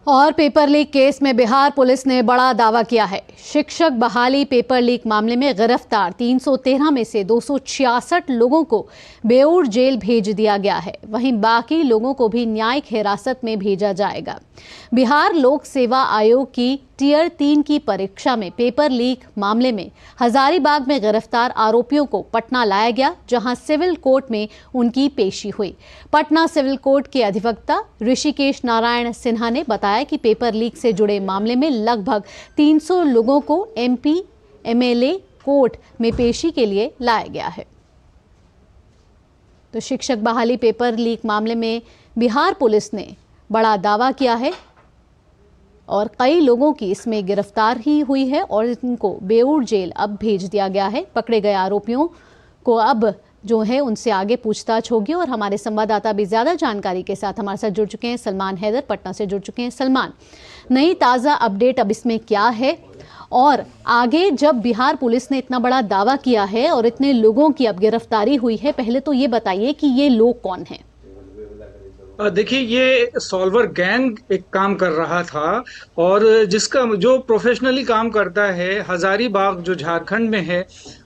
और paper leak case में Bihar police ने बड़ा दावा किया है। शिक्षक बहाली पेपर लीक मामले में गिरफ्तार 313 में से 266 लोगों को बेऊर जेल भेज दिया गया है। वहीं बाकी लोगों को भी न्यायिक हिरासत में भेजा जाएगा। बिहार लोक सेवा आयोग की टियर 3 की परीक्षा में पेपर लीक मामले में हजारीबाग में गिरफ्तार आरोपियों को पटना लाया गया, जहां सिविल कोर्ट में उनकी पेशी हुई। पटना सिविल कोर्ट के अधिवक्ता ऋषिकेश नारायण सिन्हा ने बताया कि पेपर लीक से जुड़े मामले में लगभग 300 लोगों को एमपी एमएलए कोर्ट में पेशी के लिए लाया गया है। तो शिक्षक बहाली पेपर लीक मामले में बिहार पुलिस ने बड़ा दावा किया है और कई लोगों की इसमें गिरफ्तार ही हुई है और इनको बेऊर जेल अब भेज दिया गया है। पकड़े गए आरोपियों को अब जो है उनसे आगे पूछताछ होगी। और हमारे संवाददाता भी ज्यादा जानकारी के साथ हमारे साथ जुड़ चुके हैं। सलमान हैदर पटना से जुड़ चुके हैं। सलमान, नई ताज़ा अपडेट अब इसमें क्या है और आगे जब बिहार पुलिस ने इतना बड़ा दावा किया है और इतने लोगों की अब गिरफ्तारी हुई है, पहले तो ये बताइए कि ये लोग कौन हैं? देखिए, ये सॉल्वर गैंग एक काम कर रहा था और जिसका जो प्रोफेशनली काम करता है हजारीबाग जो झारखंड में है,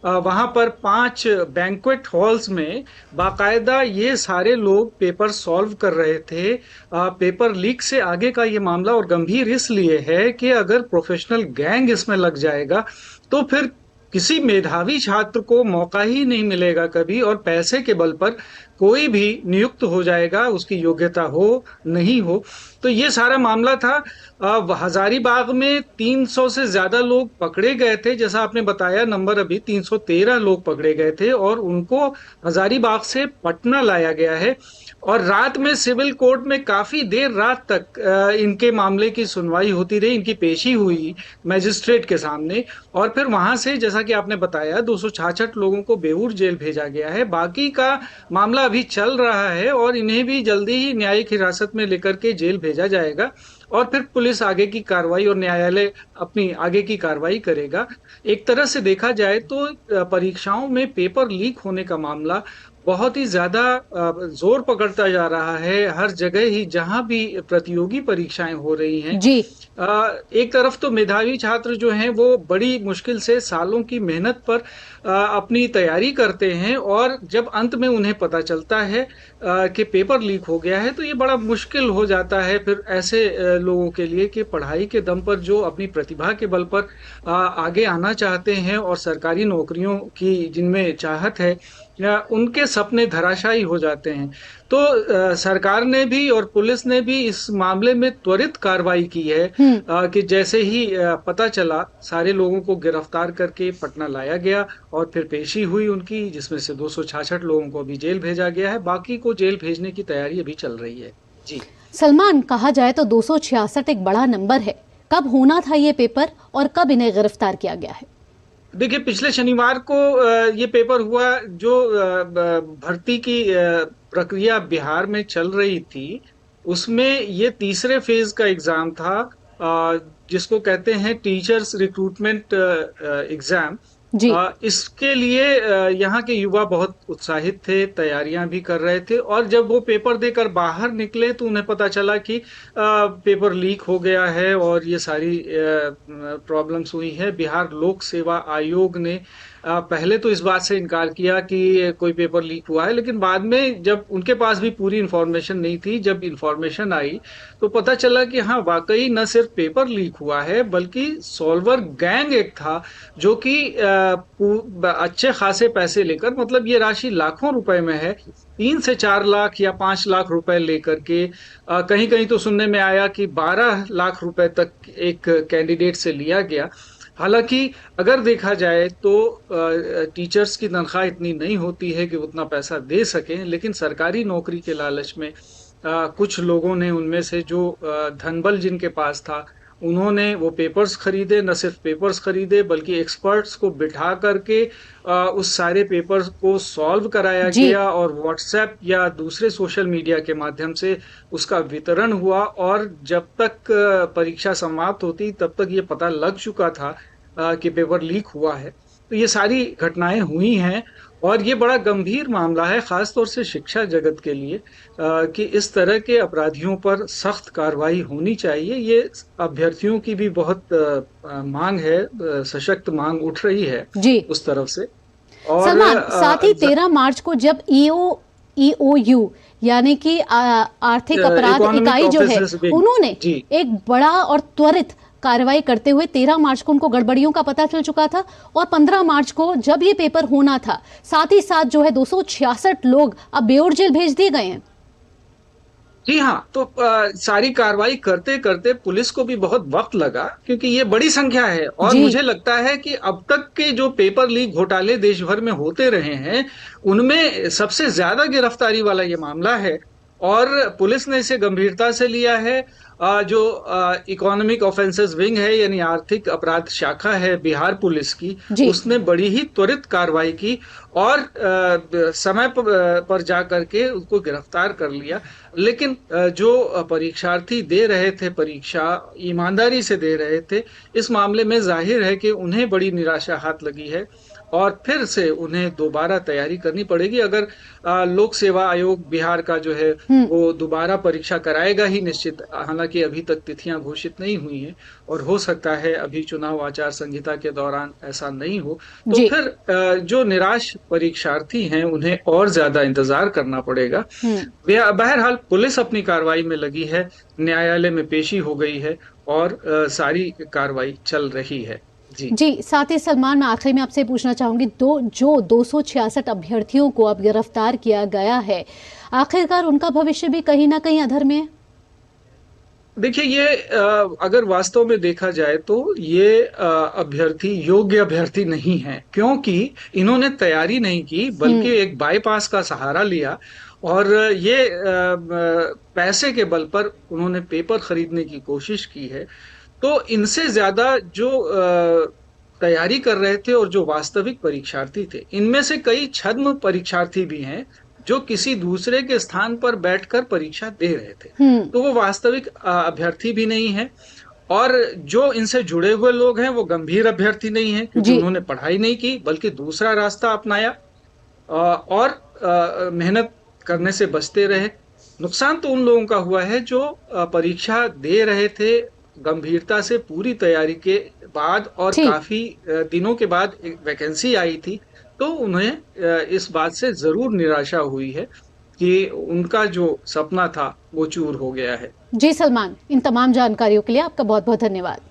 वहाँ पर 5 बैंक्वेट हॉल्स में बाकायदा ये सारे लोग पेपर सॉल्व कर रहे थे। पेपर लीक से आगे का ये मामला और गंभीर इसलिए है कि अगर प्रोफेशनल गैंग इसमें लग जाएगा तो फिर किसी मेधावी छात्र को मौका ही नहीं मिलेगा कभी, और पैसे के बल पर कोई भी नियुक्त हो जाएगा, उसकी योग्यता हो नहीं हो। तो ये सारा मामला था। हजारीबाग में 300 से ज्यादा लोग पकड़े गए थे, जैसा आपने बताया नंबर अभी 313 लोग पकड़े गए थे और उनको हजारीबाग से पटना लाया गया है। और रात में सिविल कोर्ट में काफी देर रात तक इनके मामले की सुनवाई होती रही, इनकी पेशी हुई मजिस्ट्रेट के सामने। और फिर वहां से जैसा कि आपने बताया 266 लोगों को बेऊर जेल भेजा गया है। बाकी का मामला अभी चल रहा है और इन्हें भी जल्दी ही न्यायिक हिरासत में लेकर के जेल भेजा जाएगा और फिर पुलिस आगे की कार्रवाई और न्यायालय अपनी आगे की कार्रवाई करेगा। एक तरह से देखा जाए तो परीक्षाओं में पेपर लीक होने का मामला बहुत ही ज्यादा जोर पकड़ता जा रहा है। हर जगह ही जहां भी प्रतियोगी परीक्षाएं हो रही हैं जी, एक तरफ तो मेधावी छात्र जो हैं वो बड़ी मुश्किल से सालों की मेहनत पर अपनी तैयारी करते हैं और जब अंत में उन्हें पता चलता है कि पेपर लीक हो गया है तो ये बड़ा मुश्किल हो जाता है फिर ऐसे लोगों के लिए कि पढ़ाई के दम पर जो अपनी प्रतिभा के बल पर आगे आना चाहते हैं और सरकारी नौकरियों की जिनमें चाहत है या उनके सपने धराशायी हो जाते हैं। तो सरकार ने भी और पुलिस ने भी इस मामले में त्वरित कार्रवाई की है कि जैसे ही पता चला सारे लोगों को गिरफ्तार करके पटना लाया गया और फिर पेशी हुई उनकी, जिसमें से 266 लोगों को अभी जेल भेजा गया है। बाकी को जेल भेजने की तैयारी अभी चल रही है। जी सलमान, कहा जाए तो 266 एक बड़ा नंबर है। कब होना था ये पेपर और कब इन्हें गिरफ्तार किया गया है? देखिए, पिछले शनिवार को ये पेपर हुआ। जो भर्ती की प्रक्रिया बिहार में चल रही थी उसमें ये तीसरे फेज का एग्जाम था, जिसको कहते हैं टीचर्स रिक्रूटमेंट एग्जाम। जी, इसके लिए यहाँ के युवा बहुत उत्साहित थे, तैयारियां भी कर रहे थे और जब वो पेपर देकर बाहर निकले तो उन्हें पता चला कि पेपर लीक हो गया है और ये सारी प्रॉब्लम्स हुई है। बिहार लोक सेवा आयोग ने पहले तो इस बात से इनकार किया कि कोई पेपर लीक हुआ है, लेकिन बाद में जब उनके पास भी पूरी इंफॉर्मेशन नहीं थी, जब इंफॉर्मेशन आई तो पता चला कि हाँ, वाकई न सिर्फ पेपर लीक हुआ है बल्कि सॉल्वर गैंग एक था जो कि अच्छे खासे पैसे लेकर, मतलब ये राशि लाखों रुपए में है, 3 से 4 लाख या 5 लाख रुपए लेकर के कहीं कहीं तो सुनने में आया कि 12 लाख रुपए तक एक कैंडिडेट से लिया गया। हालांकि अगर देखा जाए तो टीचर्स की तनख्वाह इतनी नहीं होती है कि उतना पैसा दे सकें, लेकिन सरकारी नौकरी के लालच में कुछ लोगों ने, उनमें से जो धनबल जिनके पास था, उन्होंने वो पेपर्स खरीदे। न सिर्फ पेपर्स खरीदे बल्कि एक्सपर्ट्स को बिठा करके उस सारे पेपर्स को सॉल्व कराया गया और व्हाट्सएप या दूसरे सोशल मीडिया के माध्यम से उसका वितरण हुआ। और जब तक परीक्षा समाप्त होती तब तक ये पता लग चुका था कि पेपर लीक हुआ है। तो ये सारी घटनाएं हुई हैं और ये बड़ा गंभीर मामला है, खास तौर से शिक्षा जगत के लिए, कि इस तरह के अपराधियों पर सख्त कार्रवाई होनी चाहिए। ये अभ्यर्थियों की भी बहुत मांग है, सशक्त मांग उठ रही है जी उस तरफ से। और सलमान, साथ ही 13 मार्च को जब ईओयू यानी कि आर्थिक अपराध इकोनॉमिक इकाई जो है, ऑफिसर्स विंग, उन्होंने जी एक बड़ा और त्वरित कार्रवाई करते हुए 13 मार्च को उनको गड़बड़ियों का पता चल चुका था और 15 मार्च को जब ये पेपर होना था, साथ ही साथ जो है 266 लोग अब बेऊर जेल भेज दिए गए हैं। जी हाँ, तो सारी कार्रवाई करते करते पुलिस को भी बहुत वक्त लगा, क्योंकि ये बड़ी संख्या है। और जी मुझे लगता है कि अब तक के जो पेपर लीक घोटाले देश भर में होते रहे हैं, उनमें सबसे ज्यादा गिरफ्तारी वाला ये मामला है और पुलिस ने इसे गंभीरता से लिया है। जो इकोनॉमिक ऑफेंसेस विंग है, यानी आर्थिक अपराध शाखा है बिहार पुलिस की, जी उसने बड़ी ही त्वरित कार्रवाई की और समय पर जा करके उसको गिरफ्तार कर लिया। लेकिन जो परीक्षार्थी दे रहे थे परीक्षा, ईमानदारी से दे रहे थे, इस मामले में जाहिर है कि उन्हें बड़ी निराशा हाथ लगी है और फिर से उन्हें दोबारा तैयारी करनी पड़ेगी। अगर लोक सेवा आयोग बिहार का जो है वो दोबारा परीक्षा कराएगा ही निश्चित, हालांकि अभी तक तिथियां घोषित नहीं हुई हैं और हो सकता है अभी चुनाव आचार संहिता के दौरान ऐसा नहीं हो, तो जी फिर जो निराश परीक्षार्थी हैं उन्हें और ज्यादा इंतजार करना पड़ेगा। बहरहाल पुलिस अपनी कार्रवाई में लगी है, न्यायालय में पेशी हो गई है और सारी कार्रवाई चल रही है। जी जी साथ ही सलमान, मैं आखिरी में आपसे पूछना चाहूंगी, जो 266 अभ्यर्थियों को अब गिरफ्तार किया गया है, आखिरकार उनका भविष्य भी कहीं ना कहीं अधर में है। देखिए, ये अगर वास्तव में देखा जाए तो ये अभ्यर्थी योग्य अभ्यर्थी नहीं है, क्योंकि इन्होंने तैयारी नहीं की बल्कि एक बाईपास का सहारा लिया और ये पैसे के बल पर उन्होंने पेपर खरीदने की कोशिश की है। तो इनसे ज्यादा जो तैयारी कर रहे थे और जो वास्तविक परीक्षार्थी थे, इनमें से कई छद्म परीक्षार्थी भी हैं जो किसी दूसरे के स्थान पर बैठकर परीक्षा दे रहे थे। तो वो वास्तविक अभ्यर्थी भी नहीं है और जो इनसे जुड़े हुए लोग हैं वो गंभीर अभ्यर्थी नहीं है, क्योंकि उन्होंने पढ़ाई नहीं की बल्कि दूसरा रास्ता अपनाया और मेहनत करने से बचते रहे। नुकसान तो उन लोगों का हुआ है जो परीक्षा दे रहे थे गंभीरता से, पूरी तैयारी के बाद और काफी दिनों के बाद एक वैकेंसी आई थी, तो उन्हें इस बात से जरूर निराशा हुई है कि उनका जो सपना था वो चूर हो गया है। जी सलमान, इन तमाम जानकारियों के लिए आपका बहुत बहुत धन्यवाद।